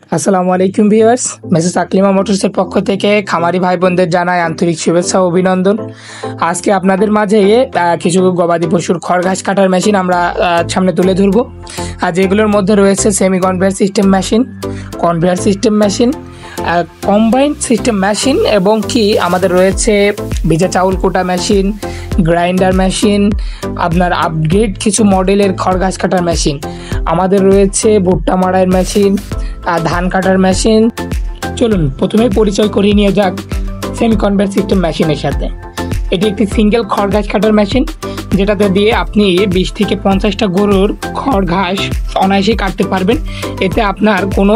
আসসালামু আলাইকুম viewers, message Aklima মোটরসের পক্ষ থেকে খামারি ভাই বোনদের জানাই আন্তরিক শুভেচ্ছা ও অভিনন্দন। আজকে আপনাদের মাঝে কিছু গবাদি পশুর খড় ঘাস কাটার মেশিন আমরা সামনে তুলে ধরবো। আর যেগুলোর মধ্যে রয়েছে semi conveyor system machine, conveyor system machine, combined system machine এবং কি আমাদের রয়েছে ভিজা চাউল কোটা মেশিন, গ্রাইন্ডার মেশিন, আপনার আপগ্রেড কিছু মডেলের খড় ঘাস কাটার মেশিন, আমাদের রয়েছে ভুট্টা মাড়াইয়ের মেশিন, ধান কাটার মেশিন। চলুন প্রথমেই পরিচয় করিয়ে নিয়ে যাক সেমি কনভেয়ার সিস্টেম মেশিনের সাথে। এটি একটি সিঙ্গেল খড় ঘাস কাটার মেশিন, যেটাতে দিয়ে আপনি 20 থেকে 50টা গরুর খড় ঘাস অনায়াসেই কাটতে পারবেন। এতে আপনার কোনো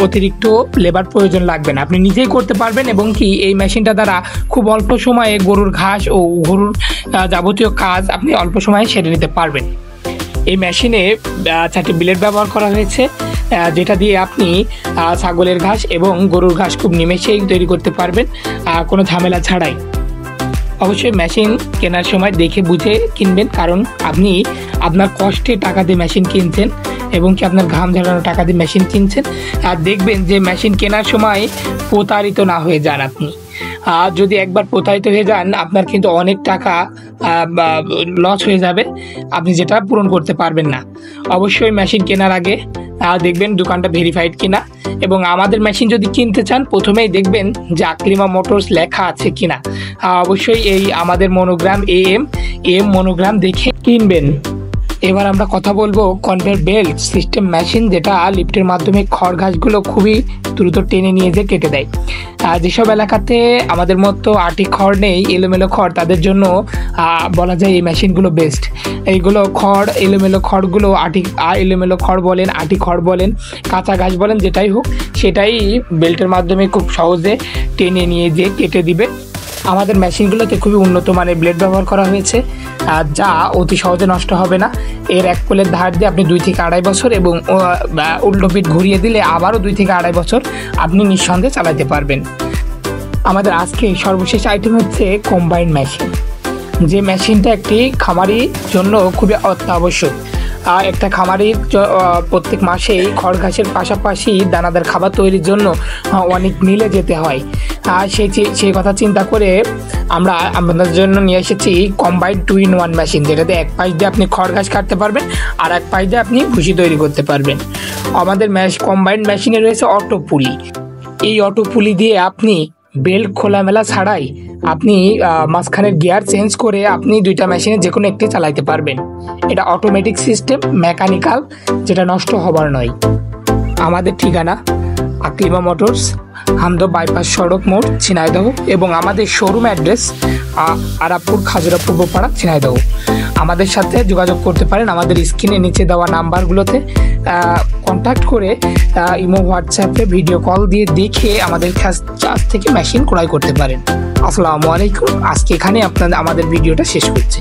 অতিরিক্ত লেবার প্রয়োজন লাগবে না, আপনি নিজেই করতে পারবেন এবং কি এই মেশিনটা দ্বারা খুব অল্প সময়ে গরুর ঘাস ও গরুর যাবতীয় কাজ আপনি অল্প সময়ে সেরে নিতে পারবেন। এই মেশিনে 4টি ব্লেড ব্যবহার করা হয়েছে, যেটা দিয়ে আপনি ছাগলের ঘাস এবং গরুর ঘাস খুব নিমেষেই তৈরি করতে পারবেন কোনো ঝামেলা ছাড়াই। অবশ্যই মেশিন কেনার সময় দেখে বুঝে কিনবেন, কারণ আপনি আপনার কষ্টে টাকা দিয়ে মেশিন কিনছেন এবং কি আপনার ঘাম ঝরানো টাকা দিয়ে মেশিন কিনছেন। আর দেখবেন যে মেশিন কেনার সময় প্রতারিত না হয়ে যান আপনি। যদি একবার প্রতারিত হয়ে যান আপনার কিন্তু অনেক টাকা লস হয়ে যাবে, আপনি যেটা পূরণ করতে পারবেন না। অবশ্যই মেশিন কেনার আগে দেখবেন দোকানটা ভেরিফাইড কিনা, এবং আমাদের মেশিন যদি কিনতে চান প্রথমেই দেখবেন যে আকলিমা মোটরস লেখা আছে কিনা। অবশ্যই এই আমাদের মনোগ্রাম এম মনোগ্রাম দেখে কিনবেন। এবার আমরা কথা বলবো কনভেয়ার বেল্ট সিস্টেম মেশিন, যেটা লিফটের মাধ্যমে খড় ঘাসগুলো খুবই দ্রুত টেনে নিয়ে যেয়ে কেটে দেয়। যেসব এলাকাতে আমাদের মতো আটি খড় নেই, এলোমেলো খড়, তাদের জন্য বলা যায় এই মেশিনগুলো বেস্ট। এইগুলো খড় এলোমেলো খড়গুলো এলোমেলো খড় বলেন, আটি খড় বলেন, কাঁচা ঘাস বলেন, যেটাই হোক সেটাই বেল্টের মাধ্যমে খুব সহজে টেনে নিয়ে যেয়ে কেটে দিবে। আমাদের মেশিনগুলোতে খুবই উন্নত মানের ব্লেড ব্যবহার করা হয়েছে, যা অতি সহজে নষ্ট হবে না। এর এক কোলের ধার দিয়ে আপনি 2 থেকে 2.5 বছর এবং উল্টো পিঠ ঘুরিয়ে দিলে আবারও 2 থেকে 2.5 বছর আপনি নিঃসন্দেহে চালাতে পারবেন। আমাদের আজকে সর্বশেষ আইটেম হচ্ছে কম্বাইন্ড মেশিন, যে মেশিনটা একটি খামারির জন্য খুবই অত্যাবশ্যক। একটা খামারির প্রত্যেক মাসেই খড় ঘাসের পাশাপাশি দানাদার খাবার তৈরির জন্য অনেক মিলে যেতে হয়। সেই কথা চিন্তা করে আমরা আপনাদের জন্য নিয়ে এসেছি কম্বাইন্ড 2-in-1 মেশিন, যেটাতে এক পাশ দিয়ে আপনি খড় ঘাস কাটতে পারবেন আর এক পাশ দিয়ে আপনি ভুসি তৈরি করতে পারবেন। আমাদের কম্বাইন্ড মেশিনে রয়েছে অটো পুলি। এই অটো পুলি দিয়ে আপনি বেল্ট খোলামেলা ছাড়াই আপনি মাঝখানের গিয়ার চেঞ্জ করে আপনি 2টা মেশিনে যে কোনো একটি চালাইতে পারবেন। এটা অটোমেটিক সিস্টেম, মেকানিক্যাল, যেটা নষ্ট হবার নয়। আমাদের ঠিকানা আকলিমা মোটরস, হামদো বাইপাস সড়ক মোড়, ঝিনাইদহ, এবং আমাদের শোরুম অ্যাড্রেস আরাপুর খাজুরা পূর্বপাড়া, ঝিনাইদহ। আমাদের সাথে যোগাযোগ করতে পারেন আমাদের স্ক্রিনে নিচে দেওয়া নাম্বারগুলোতে কন্ট্যাক্ট করে, ইমো, হোয়াটসঅ্যাপে ভিডিও কল দিয়ে দেখে আমাদের কাছ থেকে মেশিন ক্রয় করতে পারেন। আসসালামু আলাইকুম। আজকে এখানে আমাদের ভিডিওটা শেষ করছি।